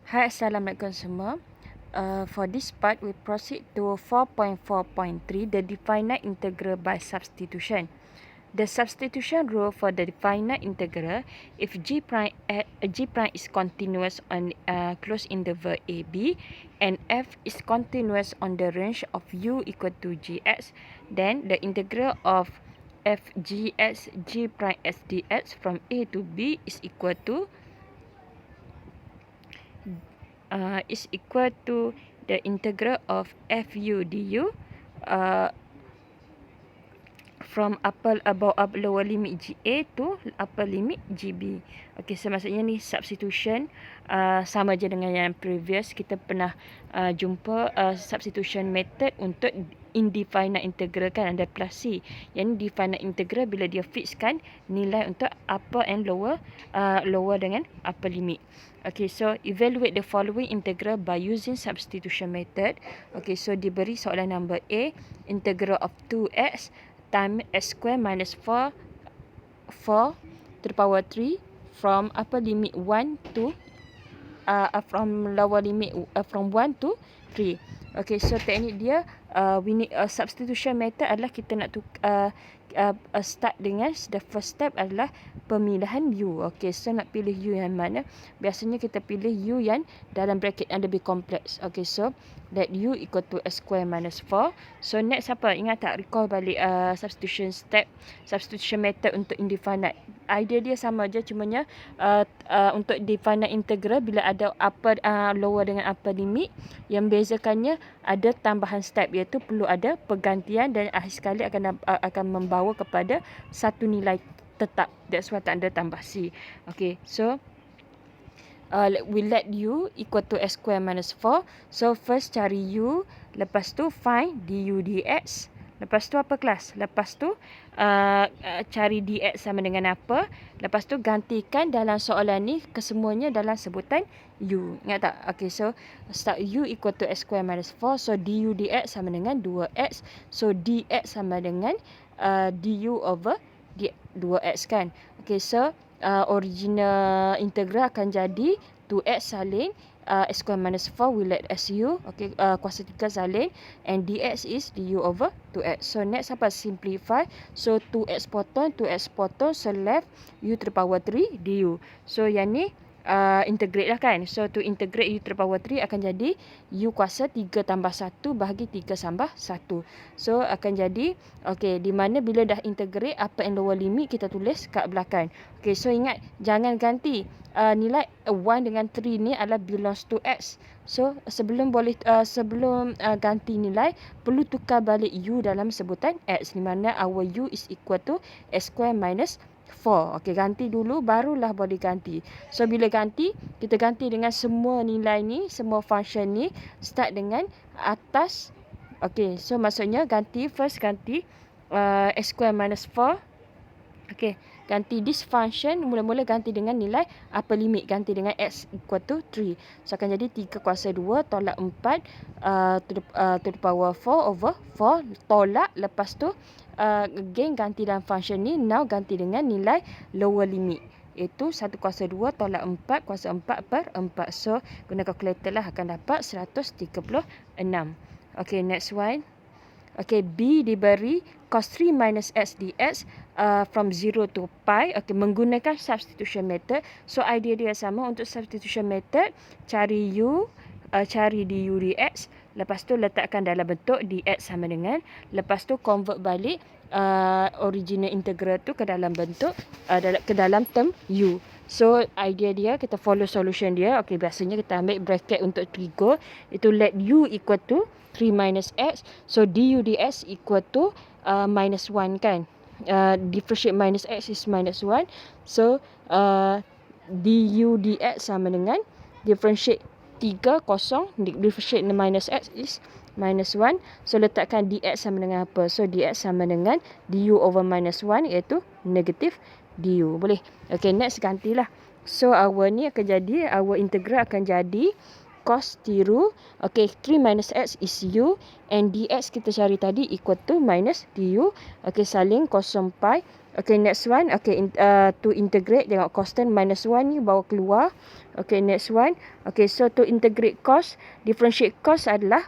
Hai, Assalamualaikum semua. For this part, we proceed to 4.4.3, the definite integral by substitution. The substitution rule for the definite integral, if G prime is continuous on closed interval AB and F is continuous on the range of U equal to Gx, then the integral of f Gx G prime S dx from A to B is equal to the integral of fu du from lower limit GA to upper limit GB. Okey, so maksudnya ni substitution sama je dengan yang previous. Kita pernah jumpa substitution method untuk indefinite integral kan, ada plus C. Yang definite integral bila dia fixkan nilai untuk upper and lower dengan upper limit. Okay, so evaluate the following integral by using substitution method. Okay, so diberi soalan number A, integral of 2x times x square minus 4 to the power 3 from upper limit 1 to from lower limit from 1 to 3. Okay, so teknik dia we need a substitution method adalah kita nak start dengan the first step adalah pemilihan U. Okay, so nak pilih U yang mana? Biasanya kita pilih U yang dalam bracket yang lebih kompleks. Okay, so let U equal to x square minus 4. So next apa? Ingat tak? Recall balik substitution method untuk indefinite. Idea dia sama je, cumanya untuk definite integral bila ada upper lower dengan upper limit, yang bezakannya ada tambahan step, iaitu perlu ada pergantian dan akhir sekali akan membawa kepada satu nilai tetap. That's why tak ada tambah C. Okay, so we let U equal to x square minus 4. So first cari U, lepas tu find du dx. Lepas tu apa kelas? Lepas tu cari dx sama dengan apa? Lepas tu gantikan dalam soalan ni kesemuanya dalam sebutan U. Ingat tak? Okay, so start U equal to x square minus 4. So du dx sama dengan 2x. So dx sama dengan du over 2x kan. Okay, so original integral akan jadi 2x salin x square minus 4 we let su. Okay, kuasa 3 salin and dx is du over 2x. So next apa? Simplify. So 2x potong. So left u to the power 3 du. So yang ni integrate lah kan. So to integrate u to the power 3 akan jadi u kuasa 3 tambah 1 bahagi 3 tambah 1. So akan jadi, okay, di mana bila dah integrate upper and lower limit kita tulis kat belakang. Okay, so ingat jangan ganti nilai 1 dengan 3 ni adalah belongs to x. So sebelum ganti nilai perlu tukar balik u dalam sebutan x, di mana our u is equal to x square minus 4. Okey, ganti dulu barulah boleh ganti. So bila ganti, kita ganti dengan semua nilai ni, semua function ni start dengan atas. Okey, so maksudnya first ganti x square minus 4. Okey, ganti this function mula-mula ganti dengan nilai upper limit, ganti dengan x equal to 3. So akan jadi 3 kuasa 2 tolak 4 to the power 4 over 4 tolak, lepas tu again ganti dalam function ni, now ganti dengan nilai lower limit, iaitu 1 kuasa 2 tolak 4 kuasa 4 per 4. So guna calculator lah akan dapat 136. Okay, next one. Okay, B diberi cos 3 minus x dx from 0 to pi. Okay, menggunakan substitution method. So idea dia sama. Untuk substitution method, cari u, cari du dx. Lepas tu letakkan dalam bentuk dx sama dengan. Lepas tu convert balik original integral tu ke dalam bentuk ke dalam term u. So idea dia, kita follow solution dia. Okay, biasanya kita ambil bracket untuk trigger. Itu let u equal to 3 minus x. So du dx equal to minus 1 kan. Differentiate minus x is minus 1. So du dx sama dengan differentiate 3 kosong, differentiate minus x is minus 1. So letakkan dx sama dengan apa? So dx sama dengan du over minus 1, iaitu negatif du. Boleh? Okay, next gantilah. So our ni akan jadi, our integral akan jadi cos tiru. Okay, 3 minus x is u. And dx kita cari tadi equal to minus du. Okay, salin kosong pi. Okay, next one. Okay, to integrate, tengok constant minus 1 ni bawa keluar. Okay, next one. Okay, so to integrate cos, differentiate cos adalah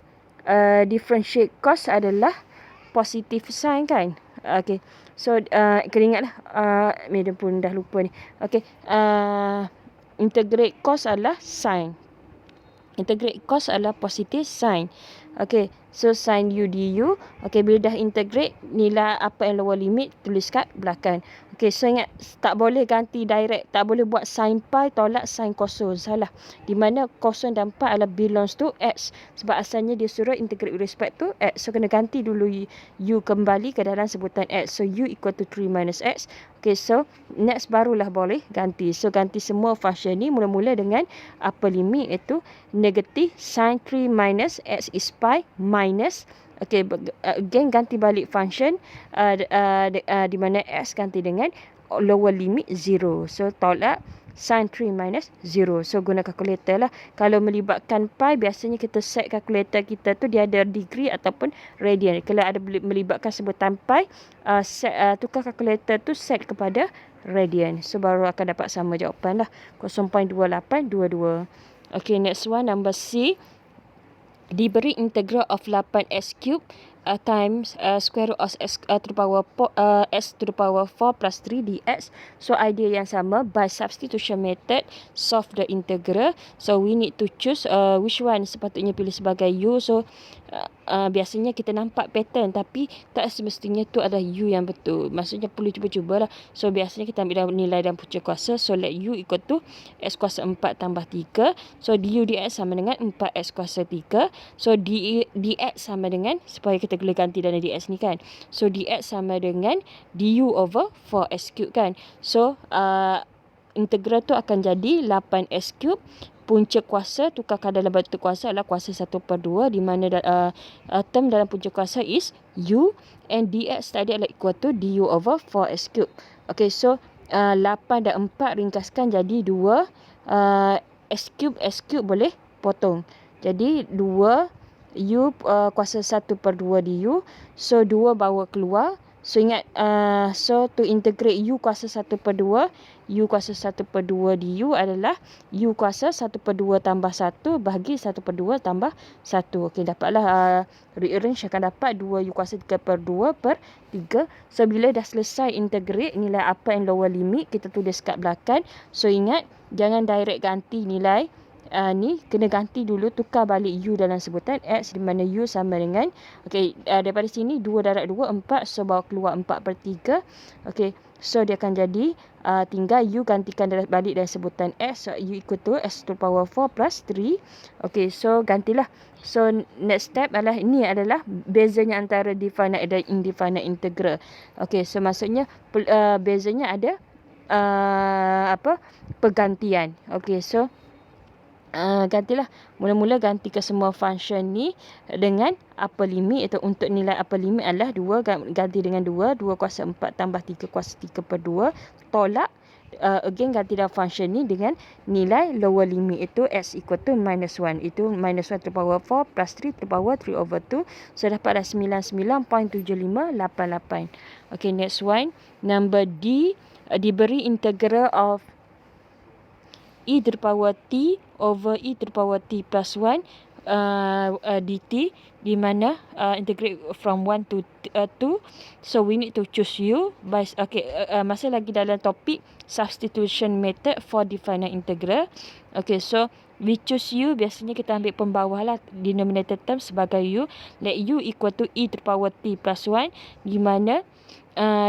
positive sign kan. Okay, so kena ingatlah, Madam pun dah lupa ni. Okay, integrate cos adalah sign. Integrate cos adalah positive sign. Okay, so sin u du. Okay, bila dah integrate, nilai upper and lower limit tulis kat belakang. Okay, so ingat, tak boleh ganti direct. Tak boleh buat sin pi tolak sin kosong. Salah. Di mana kosong dan pi adalah belongs to x. Sebab asalnya dia suruh integrate with respect to x. So, kena ganti dulu u kembali ke dalam sebutan x. So, u equal to 3 minus x. Okay, so next barulah boleh ganti. So, ganti semua function ni mula-mula dengan upper limit iaitu negatif sin 3 minus x is pi minus. Okay, again ganti balik function di mana x ganti dengan lower limit 0. So, tolak sin 3 minus 0. So, guna kalkulator lah. Kalau melibatkan pi, biasanya kita set kalkulator kita tu dia ada degree ataupun radian. Kalau ada melibatkan sebutan pi, tukar kalkulator tu set kepada radian. So, baru akan dapat sama jawapan lah. 0.2822. Okay, next one, number C. Diberi integral of 8x³ times square root of x to the power 4 plus 3 dx. So, idea yang sama. By substitution method, solve the integral. So, we need to choose which one sepatutnya pilih sebagai u. So, biasanya kita nampak pattern tapi tak semestinya tu adalah u yang betul. Maksudnya perlu cuba-cubalah. So, biasanya kita ambil nilai dan punca kuasa. So, let u equal to x kuasa 4 tambah 3. So, du dx sama dengan 4x kuasa 3. So, dx sama dengan, supaya kita boleh ganti dalam dx ni kan. So, dx sama dengan du over 4x³ kan. So, integral tu akan jadi 8x³. Punca kuasa tukarkan dalam bentuk kuasa adalah kuasa 1/2, di mana term dalam punca kuasa is u, and dx tadi adalah equal to du over 4x³. Okay, so 8 dan 4 ringkaskan jadi 2. x³ boleh potong. Jadi 2 u kuasa 1/2 du. So 2 bawa keluar. So ingat, so to integrate u kuasa 1/2, u kuasa 1/2 du adalah u kuasa 1/2 tambah 1 bahagi 1/2 tambah 1. Okey, dapatlah rearrange akan dapat 2 u kuasa 3/2 per 3. So bila dah selesai integrate nilai upper and lower limit, kita tulis kat belakang. So ingat, jangan direct ganti nilai ni, kena ganti dulu, tukar balik u dalam sebutan x, di mana u sama dengan, okey, daripada sini 2 darab 2 4, so bawa keluar 4/3. okey, so dia akan jadi tinggal u gantikan balik dalam sebutan x. So u equal to x to the power 4 plus 3. okey, so gantilah. So next step adalah, ini adalah bezanya antara definite dan indefinite integral. okey, so maksudnya bezanya ada pergantian. okey, so gantilah. Mula-mula ganti ke semua function ni dengan upper limit, iaitu untuk nilai upper limit adalah 2, ganti dengan 2 kuasa 4 tambah 3 kuasa 3/2, tolak. Again ganti dalam function ni dengan nilai lower limit, itu x equal to minus 1. Itu minus 1 to the power 4 plus 3 to the power 3/2. So dapatlah 99.7588. Okay, next one. Number D. Diberi integral of e to the power t over e to the power t plus 1 dt, di mana integrate from 1 to 2. So we need to choose u. Masih lagi dalam topik substitution method for definite integral. Okay, so we choose u, biasanya kita ambil pembawah lah, denominator term sebagai u. Let u equal to e to the power t plus 1, di mana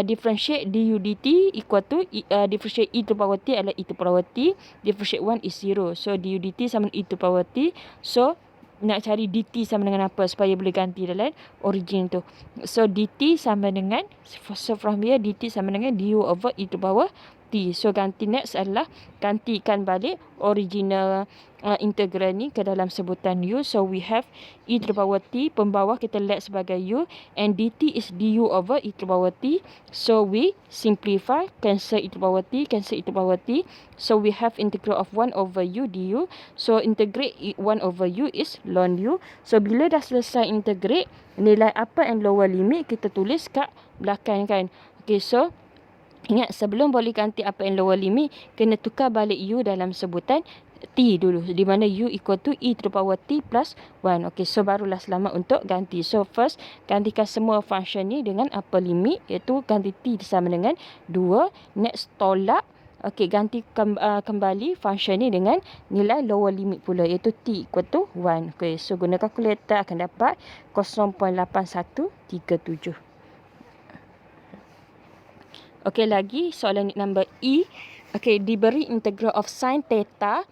differentiate du dt equal to differentiate e to the power t adalah e to the power t, differentiate 1 is 0. So du dt sama dengan e to the power t. So nak cari dt sama dengan apa supaya boleh ganti dalam origin tu. So dt sama dengan, so from here dt sama dengan du over e to the power T. So ganti next adalah gantikan balik original integral ni ke dalam sebutan U. So we have e to the power T, pembawah kita let sebagai U, and dt is du over e to the power T. So we simplify, cancel e to the power T, cancel e to the power T. So we have integral of 1 over U du. So integrate 1 over U is ln U. So bila dah selesai integrate, nilai upper and lower limit kita tulis kat belakang kan. Okay, so ingat sebelum boleh ganti upper and lower limit, kena tukar balik U dalam sebutan T dulu. Di mana U equal to e to the power T plus 1. Okay, so barulah selamat untuk ganti. So first, gantikan semua function ni dengan upper limit, iaitu ganti T sama dengan 2. Next, tolak. Okay, ganti kembali function ni dengan nilai lower limit pula, iaitu T equal to 1. Okay, so guna kalkulator akan dapat 0.8137. Okey, lagi soalan nombor E. Okey, diberi integral of sin theta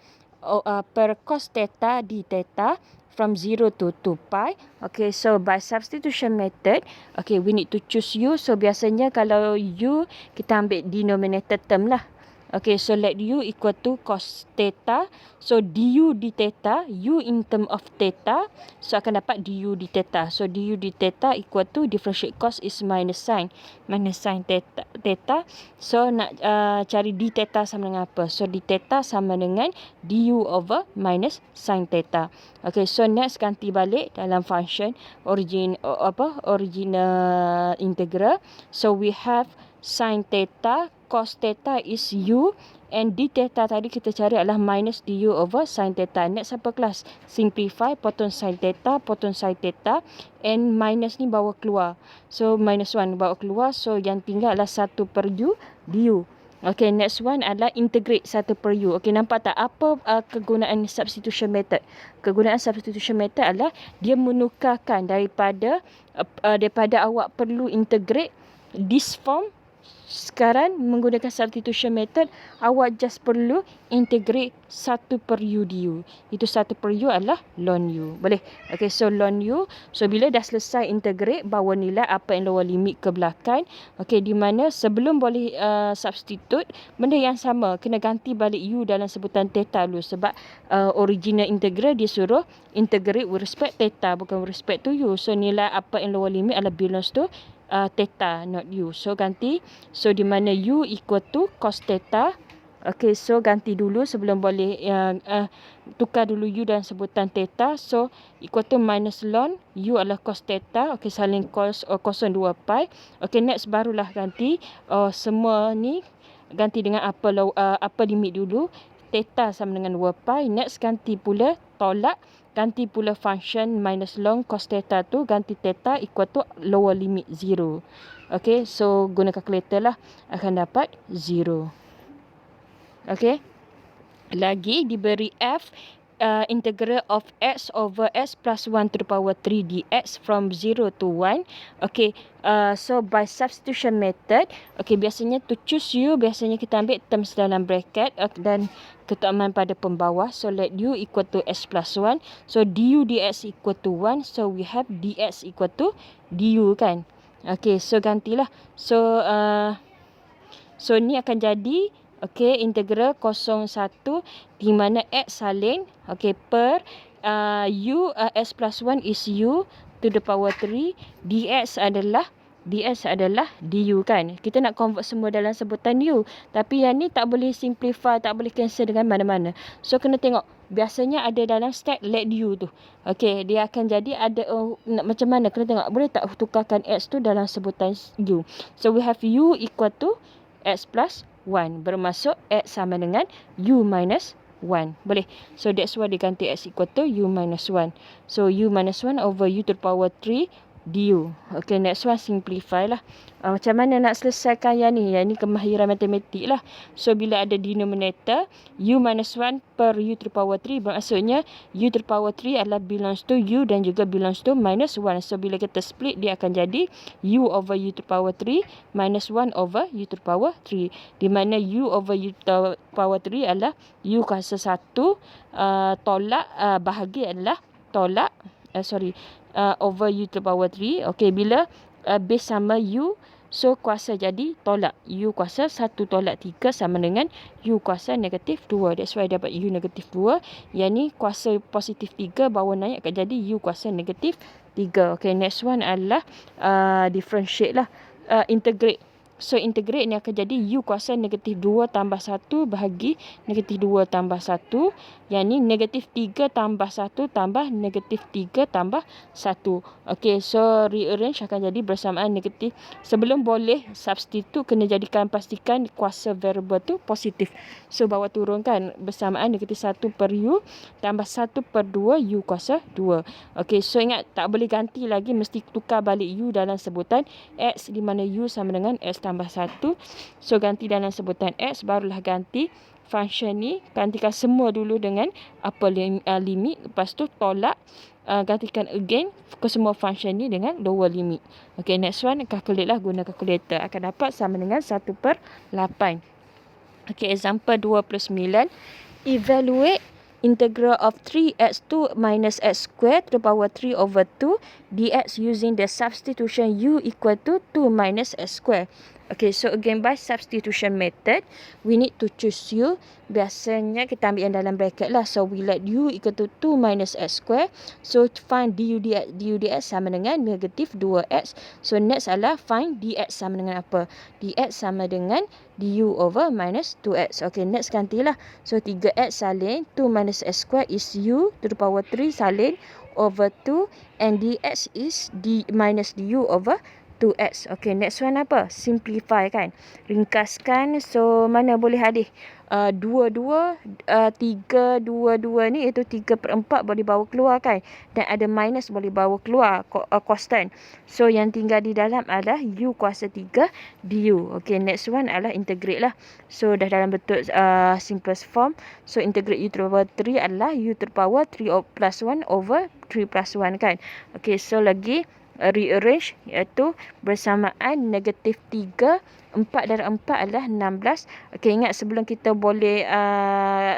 per cos theta d theta from 0 to 2 pi. Okay, so by substitution method, okay, we need to choose U. So biasanya kalau U, kita ambil denominator term lah. Okay, so let U equal to cos theta. So du d theta, U in term of theta, so akan dapat du d theta. So du d theta equal to differentiate cos is minus sin theta. So nak cari d theta sama dengan apa? So d theta sama dengan du over minus sin theta. Okay, so next ganti balik dalam function original integral. So we have sin theta, cos theta is U, and d theta tadi kita cari adalah minus du over sin theta. Next apa kelas? Simplify, potong sin theta, and minus ni bawa keluar. So minus 1 bawa keluar, so yang tinggal adalah 1 per U du. Okay, next one adalah integrate 1 per U. Okay, nampak tak apa kegunaan substitution method? Kegunaan substitution method adalah dia menukarkan daripada awak perlu integrate this form. Sekarang menggunakan substitution method, awak just perlu integrate 1 per U du. Itu 1 per U adalah ln U. Boleh? Okay, so ln U. So bila dah selesai integrate, bawa nilai upper and lower limit ke belakang. Okay, di mana sebelum boleh substitute, benda yang sama, kena ganti balik U dalam sebutan theta dulu. Sebab original integral dia suruh integrate with respect theta, bukan with respect to U. So nilai upper and lower limit adalah belongs to theta, not U. So ganti. So di mana U equal to cos theta. Okay, so ganti dulu sebelum boleh tukar dulu U dan sebutan theta. So equal to minus ln U adalah cos theta. Okay, saling cos kosong 2 pi. Okay, next barulah ganti semua ni ganti dengan upper limit dulu. Theta sama dengan 2 pi. Next ganti pula tolak. Ganti pula function minus ln cos theta tu, ganti theta equal to lower limit 0. Okay, so guna calculator lah, akan dapat 0. Okay, lagi diberi F, integral of x over x plus 1 to the power 3 dx from 0 to 1. Okay, so by substitution method, okay, biasanya to choose U, biasanya kita ambil terms dalam bracket dan keutamaan pada pembawah. So let U equal to x plus 1. So du dx equal to 1. So we have dx equal to du kan. Okay, so gantilah. So ni akan jadi, okay, integral 01 di mana x salin, okay, per U x plus 1 is U to the power 3, dx adalah du kan. Kita nak convert semua dalam sebutan U, tapi yang ni tak boleh simplify, tak boleh cancel dengan mana-mana. So kena tengok, biasanya ada dalam stack let U tu. Okay, dia akan jadi ada macam mana, kena tengok boleh tak tukarkan x tu dalam sebutan U. So we have U equal to x plus 1, bermaksud x sama dengan U minus 1. Boleh. So that's why diganti x equal to U minus 1. So U minus 1 over U to the power 3 du. Okay, next one simplify lah. Macam mana nak selesaikan yang ni? Yang ni kemahiran matematik lah. So bila ada denominator, U minus 1 per U to the power 3, maksudnya U to the power 3 adalah belongs to U dan juga belongs to minus 1. So bila kita split, dia akan jadi U over U to the power 3 minus 1 over U to the power 3. Di mana U over U to the power 3 adalah U kuasa 1, tolak bahagi adalah over U to the power 3. Okay, bila base sama U, So, kuasa jadi tolak. U kuasa 1 tolak 3 sama dengan U kuasa negatif 2. That's why dapat U negatif 2. Yang ni kuasa positif 3 bawah naik akan jadi U kuasa negatif 3. Okay, next one adalah differentiate lah. Integrate. So, integrate ni akan jadi U kuasa negatif 2 tambah 1 bahagi negatif 2 tambah 1. Yang ni negatif 3 tambah 1 tambah negatif 3 tambah 1. Okay, so rearrange akan jadi bersamaan negatif. Sebelum boleh substitute, kena pastikan kuasa variable tu positif. So, bawa turunkan bersamaan negatif 1 per U tambah 1 per 2 U kuasa 2. Okay, so ingat tak boleh ganti lagi. Mesti tukar balik U dalam sebutan X di mana U sama dengan X tambah 1. So, ganti dalam sebutan X, barulah ganti function ni. Gantikan semua dulu dengan upper limit. Lepas tu tolak. Gantikan again ke semua function ni dengan lower limit. Okay, next one. Calculate lah guna calculator. Akan dapat sama dengan 1 per 8. Okay, example 29. Evaluate integral of 3x2 minus x squared to the power 3 over 2 dx using the substitution u equal to 2 minus x squared. Okay, so again by substitution method, we need to choose u. Biasanya kita ambil yang dalam bracket lah. So, we let u equal to 2 minus x square. So, find du dx sama dengan negatif 2x. So, next adalah find dx sama dengan apa? Dx sama dengan du over minus 2x. Okay, next gantilah. So, 3x salin 2 minus x square is u to the power 3 salin over 2. And dx is minus du over 2x. Okay, next one apa? Simplify kan. Ringkaskan. So, mana boleh hadih? 3, 2, 2 ni iaitu 3 per 4 boleh bawa keluar kan. Dan ada minus boleh bawa keluar constant. So, yang tinggal di dalam adalah u kuasa 3 du. Okay, next one adalah integrate lah. So, dah dalam bentuk simplest form. So, integrate u to the power 3 adalah u to the power 3 plus 1 over 3 plus 1 kan. Okay, so lagi rearrange iaitu bersamaan negatif 3. 4 darab 4 adalah 16. Okay, ingat sebelum kita boleh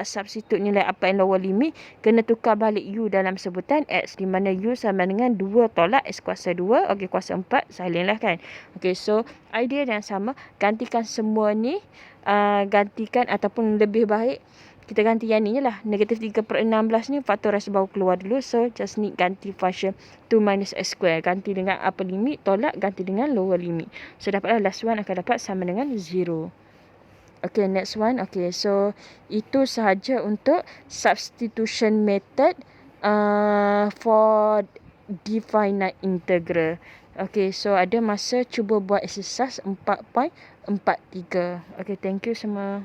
substitute nilai upper and lower limit, kena tukar balik u dalam sebutan x, di mana u sama dengan 2 tolak x kuasa 2. Okay, kuasa 4 salin lah kan. Okay, so idea yang sama, gantikan semua ni, gantikan ataupun lebih baik kita ganti yang ni je lah. Negatif 3 per 16 ni faktorais bawa keluar dulu. So, just need ganti function 2 minus x square. Ganti dengan upper limit, tolak, ganti dengan lower limit. So, dapatlah last one akan dapat sama dengan 0. Okay, next one. Okay, so itu sahaja untuk substitution method for definite integral. Okay, so ada masa cuba buat exercise 4.43. Okay, thank you semua.